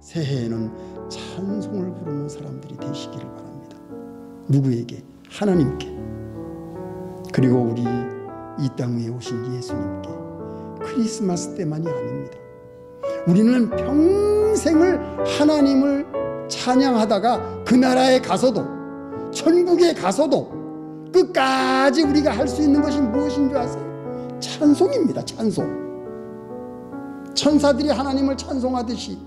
새해에는 찬송을 부르는 사람들이 되시기를 바랍니다. 누구에게? 하나님께. 그리고 우리 이 땅 위에 오신 예수님께. 크리스마스 때만이 아닙니다. 우리는 평생을 하나님을 찬양하다가 그 나라에 가서도, 천국에 가서도 끝까지 우리가 할 수 있는 것이 무엇인 줄 아세요? 찬송입니다. 찬송. 천사들이 하나님을 찬송하듯이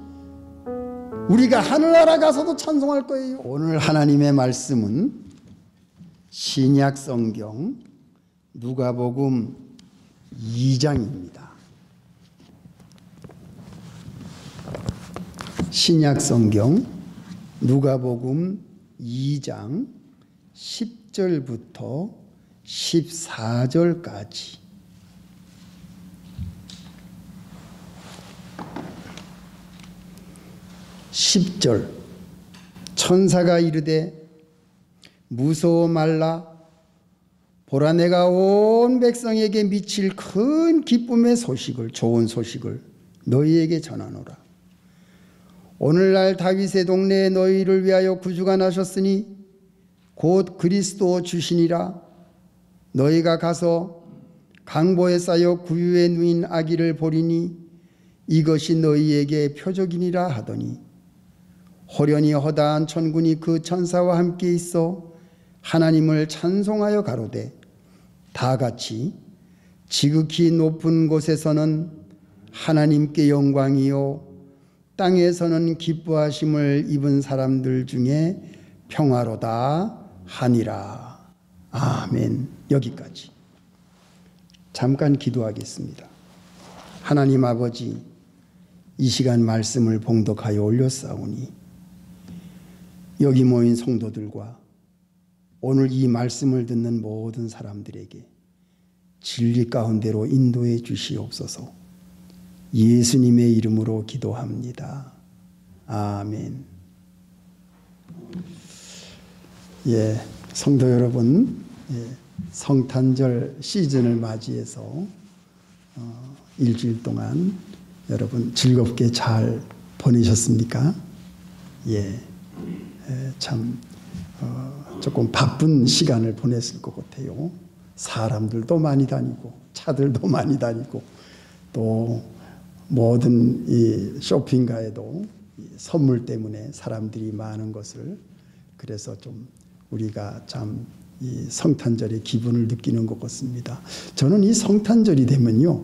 우리가 하늘나라 가서도 찬송할 거예요. 오늘 하나님의 말씀은 신약 성경 누가복음 2장입니다. 신약 성경 누가복음 2장 10절부터 14절까지. (10절) 천사가 이르되 무서워 말라. 보라, 내가 온 백성에게 미칠 큰 기쁨의 소식을, 좋은 소식을 너희에게 전하노라. 오늘날 다윗의 동네에 너희를 위하여 구주가 나셨으니 곧 그리스도 주시니라. 너희가 가서 강보에 쌓여 구유에 누인 아기를 보리니 이것이 너희에게 표적이니라 하더니, 호련히 허다한 천군이 그 천사와 함께 있어 하나님을 찬송하여 가로되, 다 같이 지극히 높은 곳에서는 하나님께 영광이요 땅에서는 기뻐하심을 입은 사람들 중에 평화로다 하니라. 아멘. 여기까지. 잠깐 기도하겠습니다. 하나님 아버지, 이 시간 말씀을 봉독하여 올렸사오니 여기 모인 성도들과 오늘 이 말씀을 듣는 모든 사람들에게 진리 가운데로 인도해 주시옵소서. 예수님의 이름으로 기도합니다. 아멘. 예, 성도 여러분, 성탄절 시즌을 맞이해서 일주일 동안 여러분 즐겁게 잘 보내셨습니까? 예, 참 조금 바쁜 시간을 보냈을 것 같아요. 사람들도 많이 다니고 차들도 많이 다니고 또 모든 이 쇼핑가에도 선물 때문에 사람들이 많은 것을, 그래서 좀 우리가 참 이 성탄절의 기분을 느끼는 것 같습니다. 저는 이 성탄절이 되면요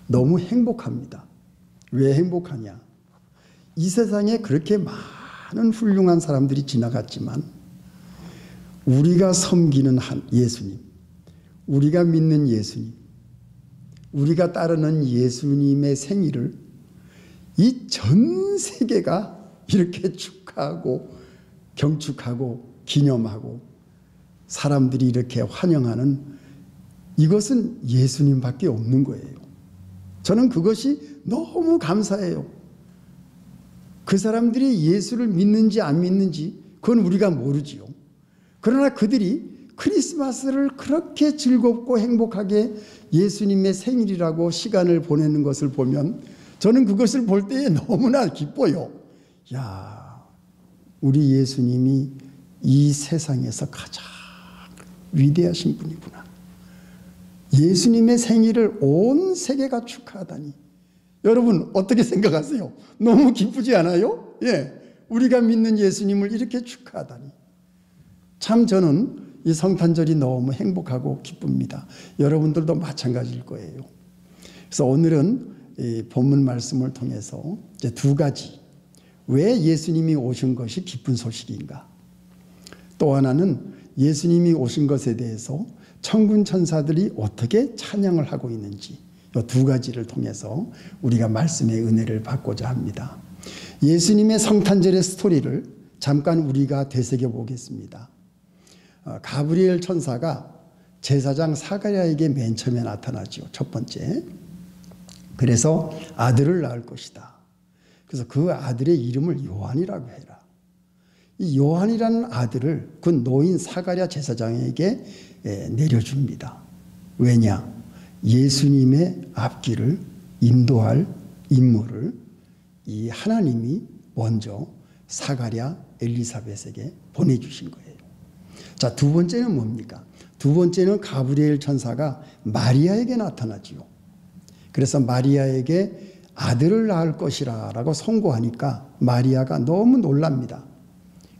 너무 행복합니다. 왜 행복하냐? 이 세상에 그렇게 많은 훌륭한 사람들이 지나갔지만 우리가 섬기는 예수님, 우리가 믿는 예수님, 우리가 따르는 예수님의 생일을 이 전 세계가 이렇게 축하하고 경축하고 기념하고 사람들이 이렇게 환영하는, 이것은 예수님밖에 없는 거예요. 저는 그것이 너무 감사해요. 그 사람들이 예수를 믿는지 안 믿는지 그건 우리가 모르지요. 그러나 그들이 크리스마스를 그렇게 즐겁고 행복하게 예수님의 생일이라고 시간을 보내는 것을 보면 저는 그것을 볼 때에 너무나 기뻐요. 야, 우리 예수님이 이 세상에서 가장 위대하신 분이구나. 예수님의 생일을 온 세계가 축하하다니. 여러분 어떻게 생각하세요? 너무 기쁘지 않아요? 예, 우리가 믿는 예수님을 이렇게 축하하다니. 참 저는 이 성탄절이 너무 행복하고 기쁩니다. 여러분들도 마찬가지일 거예요. 그래서 오늘은 이 본문 말씀을 통해서 이제 두 가지, 왜 예수님이 오신 것이 기쁜 소식인가, 또 하나는 예수님이 오신 것에 대해서 천군 천사들이 어떻게 찬양을 하고 있는지, 이 두 가지를 통해서 우리가 말씀의 은혜를 받고자 합니다. 예수님의 성탄절의 스토리를 잠깐 우리가 되새겨 보겠습니다. 가브리엘 천사가 제사장 사가랴에게 맨 처음에 나타나죠. 첫 번째. 그래서 아들을 낳을 것이다. 그래서 그 아들의 이름을 요한이라고 해라. 이 요한이라는 아들을 그 노인 사가랴 제사장에게 내려줍니다. 왜냐? 예수님의 앞길을 인도할 인물을 이 하나님이 먼저 사가랴, 엘리사벳에게 보내주신 거예요. 자, 두 번째는 뭡니까? 두 번째는 가브리엘 천사가 마리아에게 나타나지요. 그래서 마리아에게 아들을 낳을 것이라 라고 선고하니까 마리아가 너무 놀랍니다.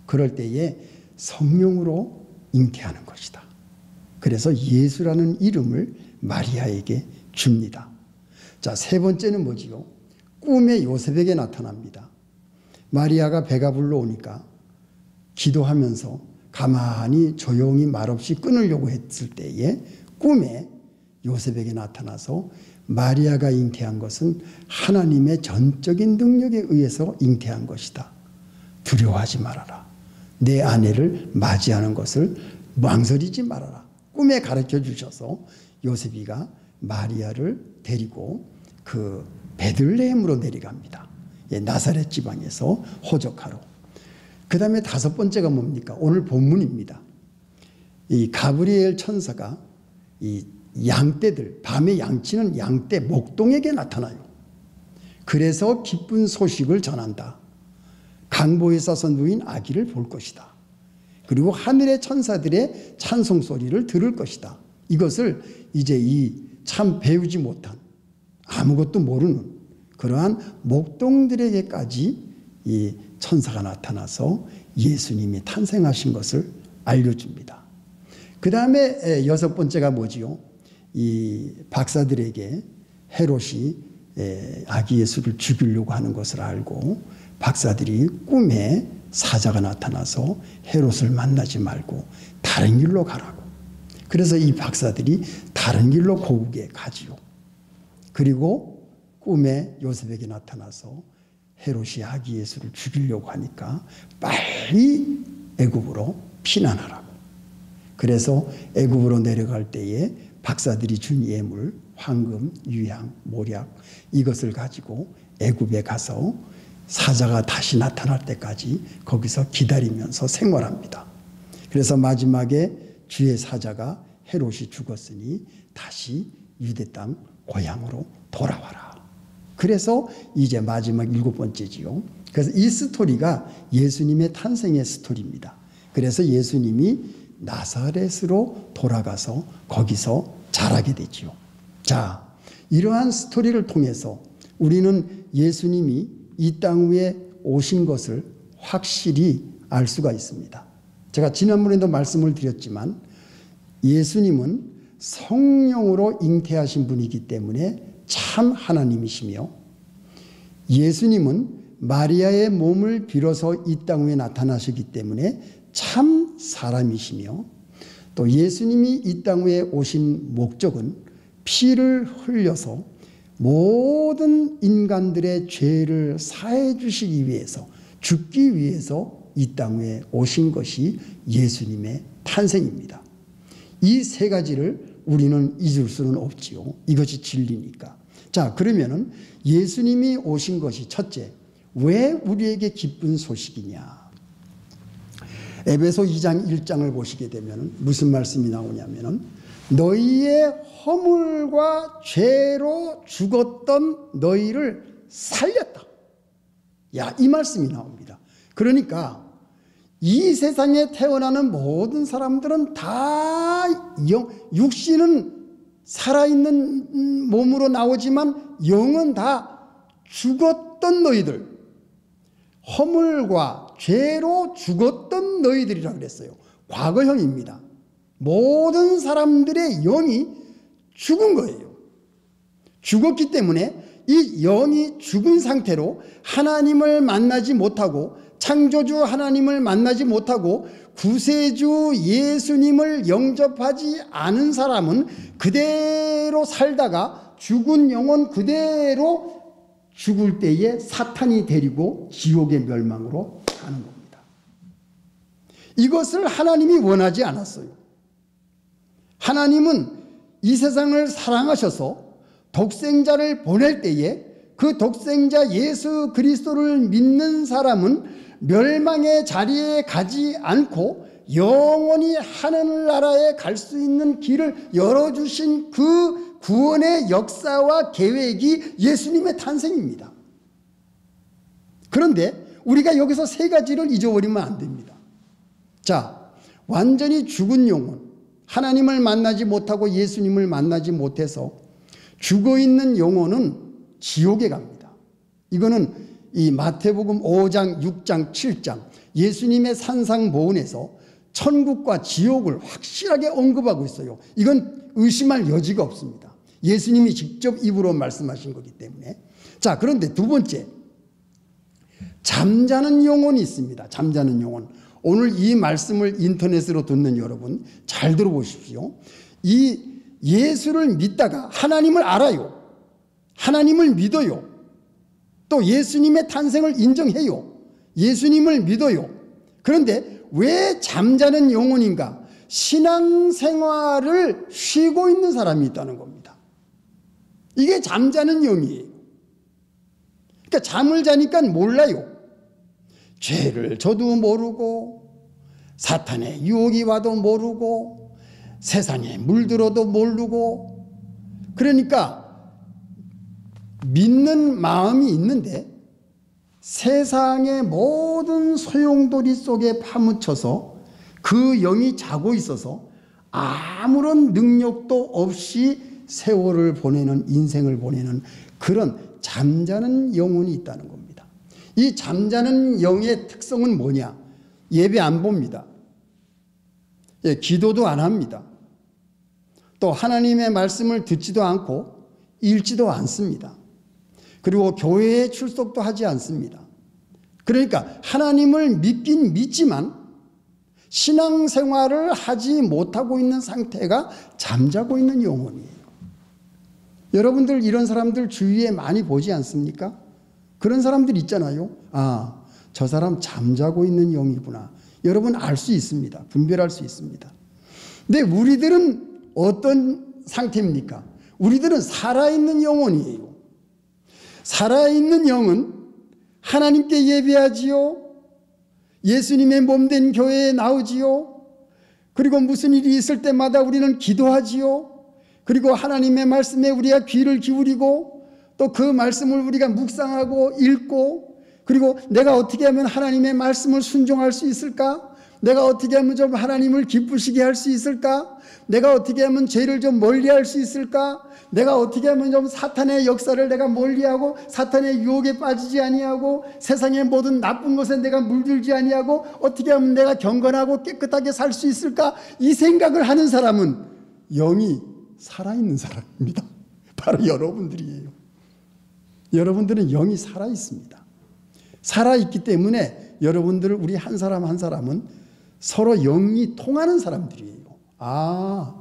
그럴 때에 성령으로 잉태하는 것이다. 그래서 예수라는 이름을 마리아에게 줍니다. 자, 세 번째는 뭐지요? 꿈에 요셉에게 나타납니다. 마리아가 배가 불러오니까 기도하면서 가만히 조용히 말없이 끊으려고 했을 때에 꿈에 요셉에게 나타나서 마리아가 잉태한 것은 하나님의 전적인 능력에 의해서 잉태한 것이다. 두려워하지 말아라. 내 아내를 맞이하는 것을 망설이지 말아라. 꿈에 가르쳐 주셔서 요셉이가 마리아를 데리고 그 베들레헴으로 내려갑니다. 나사렛 지방에서 호적하러. 그 다음에 다섯 번째가 뭡니까? 오늘 본문입니다. 이 가브리엘 천사가 이 양떼들, 밤에 양치는 양떼 목동에게 나타나요. 그래서 기쁜 소식을 전한다. 강보에 싸서 누인 아기를 볼 것이다. 그리고 하늘의 천사들의 찬송 소리를 들을 것이다. 이것을 이제 이 참 배우지 못한, 아무것도 모르는 그러한 목동들에게까지 이 천사가 나타나서 예수님이 탄생하신 것을 알려줍니다. 그 다음에 여섯 번째가 뭐지요? 이 박사들에게 헤롯이 아기 예수를 죽이려고 하는 것을 알고 박사들이 꿈에 사자가 나타나서 헤롯을 만나지 말고 다른 길로 가라고. 그래서 이 박사들이 다른 길로 고국에 가지요. 그리고 꿈에 요셉에게 나타나서 헤롯이 아기 예수를 죽이려고 하니까 빨리 애굽으로 피난하라고. 그래서 애굽으로 내려갈 때에 박사들이 준 예물, 황금, 유향, 모략 이것을 가지고 애굽에 가서 사자가 다시 나타날 때까지 거기서 기다리면서 생활합니다. 그래서 마지막에 주의 사자가 헤롯이 죽었으니 다시 유대 땅 고향으로 돌아와라. 그래서 이제 마지막 일곱 번째지요. 그래서 이 스토리가 예수님의 탄생의 스토리입니다. 그래서 예수님이 나사렛으로 돌아가서 거기서 자라게 되지요. 자, 이러한 스토리를 통해서 우리는 예수님이 이 땅 위에 오신 것을 확실히 알 수가 있습니다. 제가 지난번에도 말씀을 드렸지만 예수님은 성령으로 잉태하신 분이기 때문에 참 하나님이시며 예수님은 마리아의 몸을 빌어서 이 땅 위에 나타나시기 때문에 참 사람이시며 또 예수님이 이 땅 위에 오신 목적은 피를 흘려서 모든 인간들의 죄를 사해 주시기 위해서 죽기 위해서 이 땅 위에 오신 것이 예수님의 탄생입니다. 이 세 가지를 우리는 잊을 수는 없지요. 이것이 진리니까. 자, 그러면은 예수님이 오신 것이 첫째, 왜 우리에게 기쁜 소식이냐? 에베소 2장 1장을 보시게 되면 무슨 말씀이 나오냐면은 너희의 허물과 죄로 죽었던 너희를 살렸다. 야, 이 말씀이 나옵니다. 그러니까 이 세상에 태어나는 모든 사람들은 다 육신은 살아있는 몸으로 나오지만 영은 다 죽었던 너희들, 허물과 죄로 죽었던 너희들이라고 그랬어요. 과거형입니다. 모든 사람들의 영이 죽은 거예요. 죽었기 때문에 이 영이 죽은 상태로 하나님을 만나지 못하고 창조주 하나님을 만나지 못하고 구세주 예수님을 영접하지 않은 사람은 그대로 살다가 죽은 영혼 그대로 죽을 때에 사탄이 데리고 지옥의 멸망으로 가는 겁니다. 이것을 하나님이 원하지 않았어요. 하나님은 이 세상을 사랑하셔서 독생자를 보낼 때에 그 독생자 예수 그리스도를 믿는 사람은 멸망의 자리에 가지 않고 영원히 하늘나라에 갈 수 있는 길을 열어주신 그 구원의 역사와 계획이 예수님의 탄생입니다. 그런데 우리가 여기서 세 가지를 잊어버리면 안 됩니다. 자, 완전히 죽은 영혼, 하나님을 만나지 못하고 예수님을 만나지 못해서 죽어있는 영혼은 지옥에 갑니다. 이거는 이 마태복음 5장, 6장, 7장 예수님의 산상보훈에서 천국과 지옥을 확실하게 언급하고 있어요. 이건 의심할 여지가 없습니다. 예수님이 직접 입으로 말씀하신 거기 때문에. 자, 그런데 두 번째, 잠자는 영혼이 있습니다. 잠자는 영혼. 오늘 이 말씀을 인터넷으로 듣는 여러분 잘 들어보십시오. 이 예수를 믿다가 하나님을 알아요. 하나님을 믿어요. 또 예수님의 탄생을 인정해요. 예수님을 믿어요. 그런데 왜 잠자는 영혼인가? 신앙생활을 쉬고 있는 사람이 있다는 겁니다. 이게 잠자는 영이에요. 그러니까 잠을 자니까 몰라요. 죄를 져도 모르고 사탄의 유혹이 와도 모르고 세상에 물들어도 모르고, 그러니까 믿는 마음이 있는데 세상의 모든 소용돌이 속에 파묻혀서 그 영이 자고 있어서 아무런 능력도 없이 세월을 보내는, 인생을 보내는 그런 잠자는 영혼이 있다는 겁니다. 이 잠자는 영의 특성은 뭐냐? 예배 안 봅니다. 예, 기도도 안 합니다. 또 하나님의 말씀을 듣지도 않고 읽지도 않습니다. 그리고 교회에 출석도 하지 않습니다. 그러니까 하나님을 믿긴 믿지만 신앙생활을 하지 못하고 있는 상태가 잠자고 있는 영혼이에요. 여러분들 이런 사람들 주위에 많이 보지 않습니까? 그런 사람들 있잖아요. 아, 저 사람 잠자고 있는 영이구나. 여러분 알 수 있습니다. 분별할 수 있습니다. 근데 우리들은 어떤 상태입니까? 우리들은 살아있는 영혼이에요. 살아있는 영은 하나님께 예배하지요. 예수님의 몸된 교회에 나오지요. 그리고 무슨 일이 있을 때마다 우리는 기도하지요. 그리고 하나님의 말씀에 우리가 귀를 기울이고 또 그 말씀을 우리가 묵상하고 읽고, 그리고 내가 어떻게 하면 하나님의 말씀을 순종할 수 있을까? 내가 어떻게 하면 좀 하나님을 기쁘시게 할 수 있을까? 내가 어떻게 하면 죄를 좀 멀리할 수 있을까? 내가 어떻게 하면 좀 사탄의 역사를 내가 멀리하고 사탄의 유혹에 빠지지 아니하고 세상의 모든 나쁜 것에 내가 물들지 아니하고 어떻게 하면 내가 경건하고 깨끗하게 살 수 있을까? 이 생각을 하는 사람은 영이 살아있는 사람입니다. 바로 여러분들이에요. 여러분들은 영이 살아있습니다. 살아있기 때문에 여러분들, 우리 한 사람 한 사람은 서로 영이 통하는 사람들이에요. 아,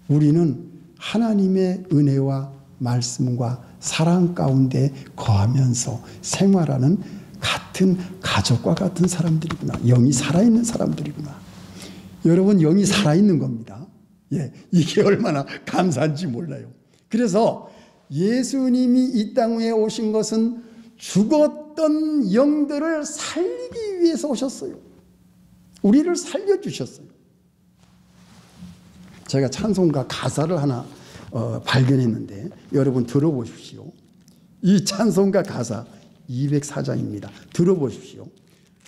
우리는 하나님의 은혜와 말씀과 사랑 가운데 거하면서 생활하는 같은 가족과 같은 사람들이구나. 영이 살아있는 사람들이구나. 여러분, 영이 살아있는 겁니다. 예, 이게 얼마나 감사한지 몰라요. 그래서 예수님이 이 땅에 오신 것은 죽었던 영들을 살리기 위해서 오셨어요. 우리를 살려주셨어요. 제가 찬송가 가사를 하나 발견했는데 여러분 들어보십시오. 이 찬송가 가사 204장입니다. 들어보십시오.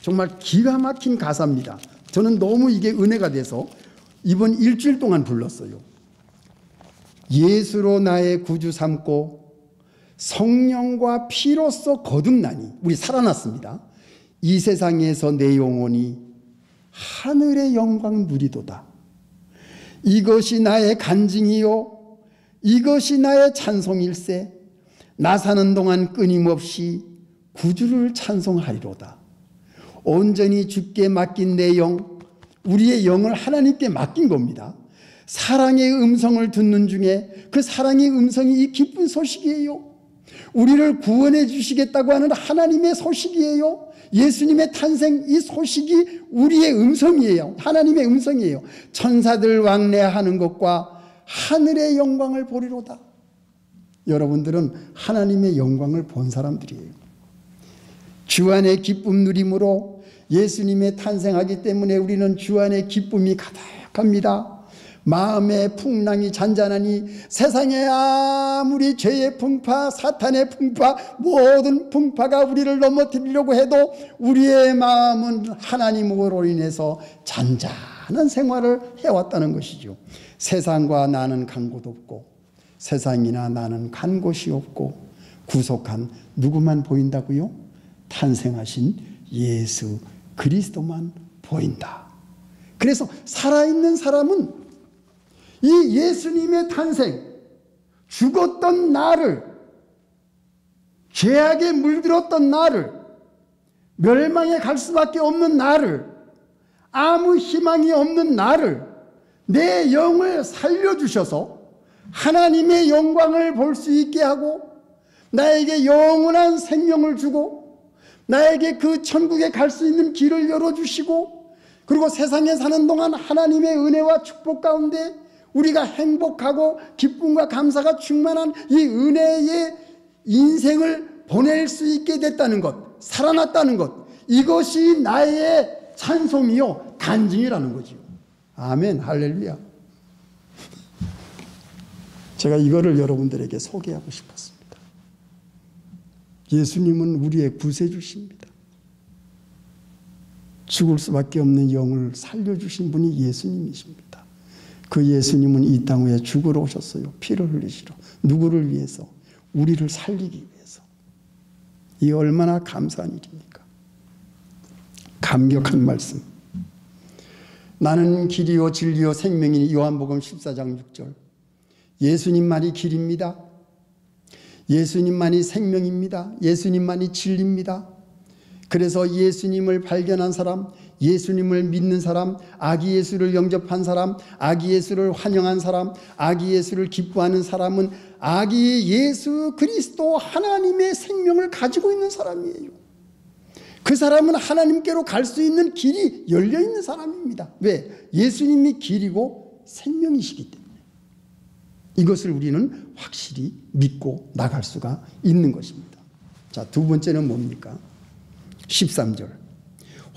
정말 기가 막힌 가사입니다. 저는 너무 이게 은혜가 돼서 이번 일주일 동안 불렀어요. 예수로 나의 구주 삼고 성령과 피로써 거듭나니, 우리 살아났습니다. 이 세상에서 내 영혼이 하늘의 영광 누리도다. 이것이 나의 간증이요 이것이 나의 찬송일세. 나 사는 동안 끊임없이 구주를 찬송하리로다. 온전히 주께 맡긴 내 영, 우리의 영을 하나님께 맡긴 겁니다. 사랑의 음성을 듣는 중에 그 사랑의 음성이 이 기쁜 소식이에요. 우리를 구원해 주시겠다고 하는 하나님의 소식이에요. 예수님의 탄생, 이 소식이 우리의 음성이에요. 하나님의 음성이에요. 천사들 왕래하는 것과 하늘의 영광을 보리로다. 여러분들은 하나님의 영광을 본 사람들이에요. 주 안의 기쁨 누림으로 예수님의 탄생하기 때문에 우리는 주 안의 기쁨이 가득합니다. 마음의 풍랑이 잔잔하니 세상에 아무리 죄의 풍파, 사탄의 풍파, 모든 풍파가 우리를 넘어뜨리려고 해도 우리의 마음은 하나님으로 인해서 잔잔한 생활을 해왔다는 것이죠. 세상과 나는 간 곳 없고 세상이나 나는 간 곳이 없고 구속한 누구만 보인다고요? 탄생하신 예수 그리스도만 보인다. 그래서 살아있는 사람은 이 예수님의 탄생, 죽었던 나를, 죄악에 물들었던 나를, 멸망에 갈 수밖에 없는 나를, 아무 희망이 없는 나를, 내 영을 살려주셔서 하나님의 영광을 볼 수 있게 하고 나에게 영원한 생명을 주고 나에게 그 천국에 갈 수 있는 길을 열어주시고 그리고 세상에 사는 동안 하나님의 은혜와 축복 가운데 우리가 행복하고 기쁨과 감사가 충만한 이 은혜의 인생을 보낼 수 있게 됐다는 것, 살아났다는 것, 이것이 나의 찬송이요 간증이라는 거지요. 아멘, 할렐루야. 제가 이거를 여러분들에게 소개하고 싶었습니다. 예수님은 우리의 구세주십니다. 죽을 수밖에 없는 영을 살려주신 분이 예수님이십니다. 그 예수님은 이 땅 위에 죽으러 오셨어요. 피를 흘리시러. 누구를 위해서? 우리를 살리기 위해서. 이 얼마나 감사한 일입니까? 감격한 말씀. 나는 길이요 진리요 생명이니 요한복음 14장 6절. 예수님만이 길입니다. 예수님만이 생명입니다. 예수님만이 진리입니다. 그래서 예수님을 발견한 사람, 예수님을 믿는 사람, 아기 예수를 영접한 사람, 아기 예수를 환영한 사람, 아기 예수를 기뻐하는 사람은 아기 예수 그리스도 하나님의 생명을 가지고 있는 사람이에요. 그 사람은 하나님께로 갈 수 있는 길이 열려있는 사람입니다. 왜? 예수님이 길이고 생명이시기 때문에. 이것을 우리는 확실히 믿고 나갈 수가 있는 것입니다. 자, 두 번째는 뭡니까? 13절.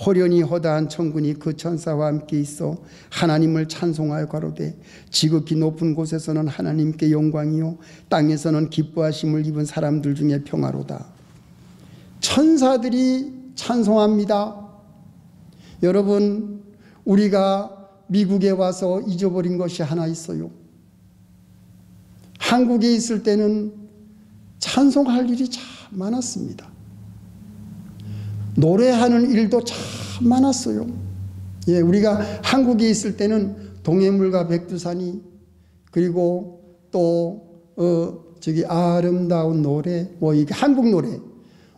호련히 허다한 천군이 그 천사와 함께 있어 하나님을 찬송하여 가로되 지극히 높은 곳에서는 하나님께 영광이요 땅에서는 기뻐하심을 입은 사람들 중에 평화로다. 천사들이 찬송합니다. 여러분, 우리가 미국에 와서 잊어버린 것이 하나 있어요. 한국에 있을 때는 찬송할 일이 참 많았습니다. 노래하는 일도 참 많았어요. 예, 우리가 한국에 있을 때는 동해물과 백두산이 그리고 또 아름다운 노래, 이게 한국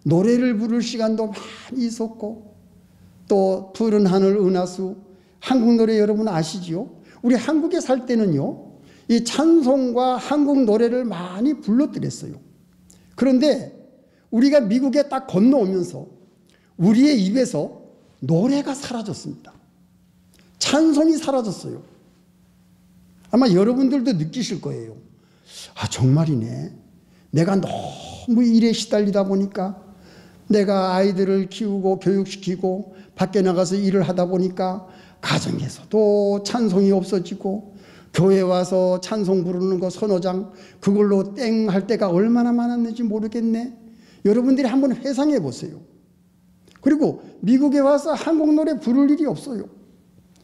노래를 부를 시간도 많이 있었고 또 푸른 하늘 은하수 한국 노래 여러분 아시지요? 우리 한국에 살 때는요. 이 찬송과 한국 노래를 많이 불러드렸어요. 그런데 우리가 미국에 딱 건너오면서 우리의 입에서 노래가 사라졌습니다. 찬송이 사라졌어요. 아마 여러분들도 느끼실 거예요. 아, 정말이네. 내가 너무 일에 시달리다 보니까 내가 아이들을 키우고 교육시키고 밖에 나가서 일을 하다 보니까 가정에서도 찬송이 없어지고 교회 와서 찬송 부르는 거 선호장 그걸로 땡 할 때가 얼마나 많았는지 모르겠네. 여러분들이 한번 회상해 보세요. 그리고 미국에 와서 한국 노래 부를 일이 없어요.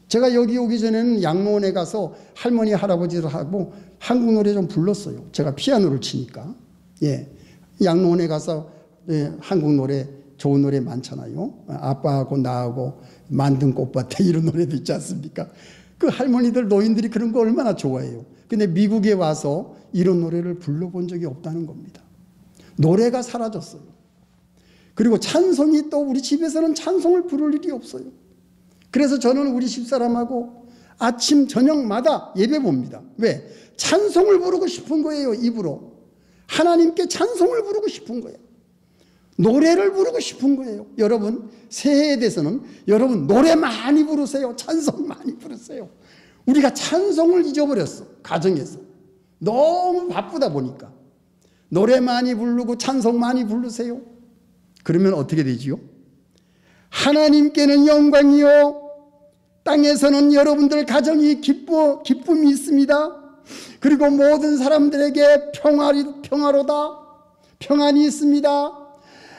제가 여기 오기 전에는 양로원에 가서 할머니 할아버지들하고 한국 노래 좀 불렀어요. 제가 피아노를 치니까. 예, 양로원에 가서 한국 노래 좋은 노래 많잖아요. 아빠하고 나하고 만든 꽃밭에 이런 노래도 있지 않습니까? 그 할머니들 노인들이 그런 거 얼마나 좋아해요. 근데 미국에 와서 이런 노래를 불러본 적이 없다는 겁니다. 노래가 사라졌어요. 그리고 찬송이 또 우리 집에서는 찬송을 부를 일이 없어요. 그래서 저는 우리 집사람하고 아침 저녁마다 예배 봅니다. 왜? 찬송을 부르고 싶은 거예요. 입으로 하나님께 찬송을 부르고 싶은 거예요. 노래를 부르고 싶은 거예요. 여러분, 새해에 대해서는 여러분 노래 많이 부르세요. 찬송 많이 부르세요. 우리가 찬송을 잊어버렸어. 가정에서 너무 바쁘다 보니까 노래 많이 부르고 찬송 많이 부르세요. 그러면 어떻게 되지요? 하나님께는 영광이요 땅에서는 여러분들 가정이 기쁨이 있습니다. 그리고 모든 사람들에게 평화로다, 평안이 있습니다.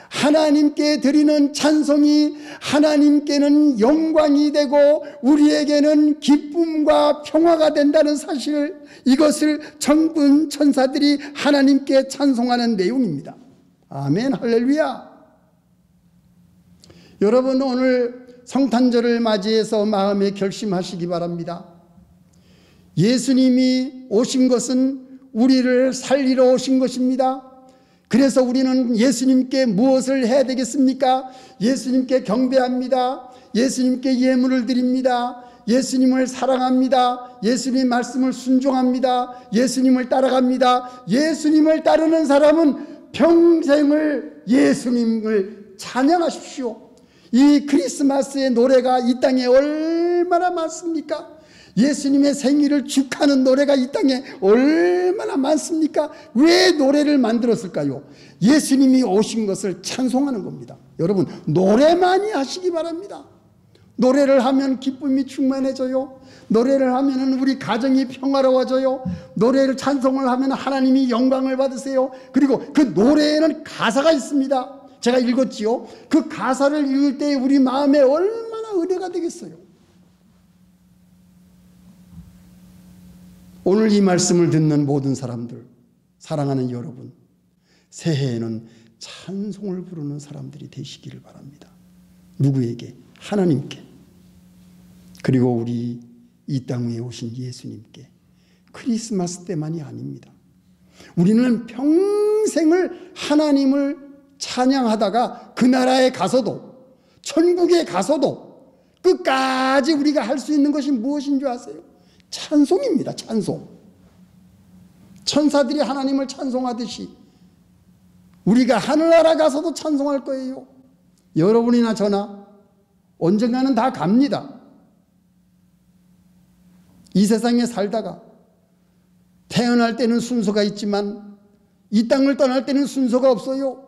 하나님께 드리는 찬송이 하나님께는 영광이 되고 우리에게는 기쁨과 평화가 된다는 사실, 이것을 천군 천사들이 하나님께 찬송하는 내용입니다. 아멘, 할렐루야. 여러분, 오늘 성탄절을 맞이해서 마음에 결심하시기 바랍니다. 예수님이 오신 것은 우리를 살리러 오신 것입니다. 그래서 우리는 예수님께 무엇을 해야 되겠습니까? 예수님께 경배합니다. 예수님께 예물을 드립니다. 예수님을 사랑합니다. 예수님 말씀을 순종합니다. 예수님을 따라갑니다. 예수님을 따르는 사람은 평생을 예수님을 찬양하십시오. 이 크리스마스의 노래가 이 땅에 얼마나 많습니까? 예수님의 생일을 축하하는 노래가 이 땅에 얼마나 많습니까? 왜 노래를 만들었을까요? 예수님이 오신 것을 찬송하는 겁니다. 여러분, 노래 많이 하시기 바랍니다. 노래를 하면 기쁨이 충만해져요. 노래를 하면 우리 가정이 평화로워져요. 노래를 찬송을 하면 하나님이 영광을 받으세요. 그리고 그 노래에는 가사가 있습니다. 제가 읽었지요. 그 가사를 읽을 때 우리 마음에 얼마나 은혜가 되겠어요. 오늘 이 말씀을 듣는 모든 사람들, 사랑하는 여러분, 새해에는 찬송을 부르는 사람들이 되시기를 바랍니다. 누구에게? 하나님께. 그리고 우리 이 땅 위에 오신 예수님께. 크리스마스 때만이 아닙니다. 우리는 평생을 하나님을 찬양하다가 그 나라에 가서도, 천국에 가서도 끝까지 우리가 할 수 있는 것이 무엇인 줄 아세요? 찬송입니다. 찬송. 천사들이 하나님을 찬송하듯이 우리가 하늘나라 가서도 찬송할 거예요. 여러분이나 저나 언젠가는 다 갑니다. 이 세상에 살다가 태어날 때는 순서가 있지만 이 땅을 떠날 때는 순서가 없어요.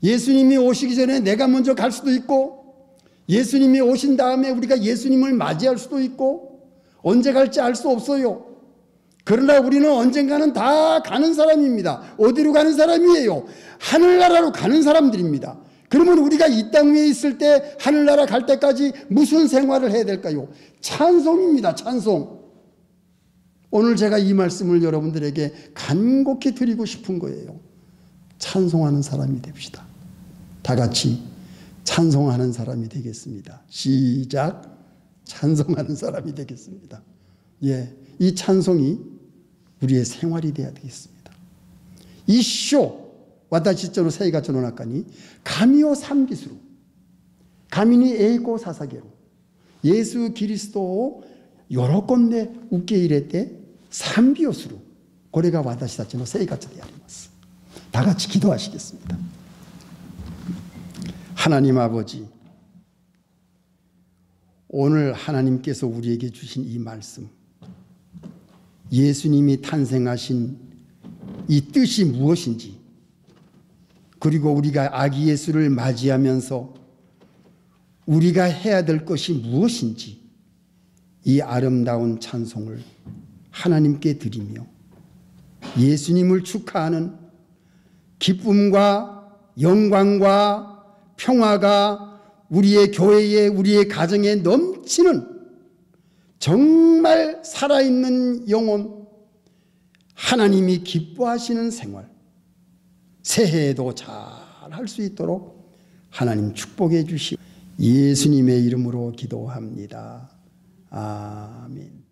예수님이 오시기 전에 내가 먼저 갈 수도 있고, 예수님이 오신 다음에 우리가 예수님을 맞이할 수도 있고, 언제 갈지 알 수 없어요. 그러나 우리는 언젠가는 다 가는 사람입니다. 어디로 가는 사람이에요? 하늘나라로 가는 사람들입니다. 그러면 우리가 이 땅 위에 있을 때 하늘나라 갈 때까지 무슨 생활을 해야 될까요? 찬송입니다. 찬송. 오늘 제가 이 말씀을 여러분들에게 간곡히 드리고 싶은 거예요. 찬송하는 사람이 됩시다. 다 같이 찬송하는 사람이 되겠습니다. 시작. 찬송하는 사람이 되겠습니다. 예, 이 찬송이 우리의 생활이 되어야 되겠습니다. 이쇼 와다시저로 세이가 전원학가니 가미오 삼기수로 가미니 에이고 사사게로 예수 그리스도 여러 건데 웃게 이랬대 삼비오수로 고래가 와다시다치노 세이가 전해야리마스. 다 같이 기도하시겠습니다. 하나님 아버지, 오늘 하나님께서 우리에게 주신 이 말씀, 예수님이 탄생하신 이 뜻이 무엇인지, 그리고 우리가 아기 예수를 맞이하면서 우리가 해야 될 것이 무엇인지, 이 아름다운 찬송을 하나님께 드리며 예수님을 축하하는 기쁨과 영광과 평화가 우리의 교회에, 우리의 가정에 넘치는 정말 살아있는 영혼, 하나님이 기뻐하시는 생활, 새해에도 잘 할 수 있도록 하나님 축복해 주시고 예수님의 이름으로 기도합니다. 아멘.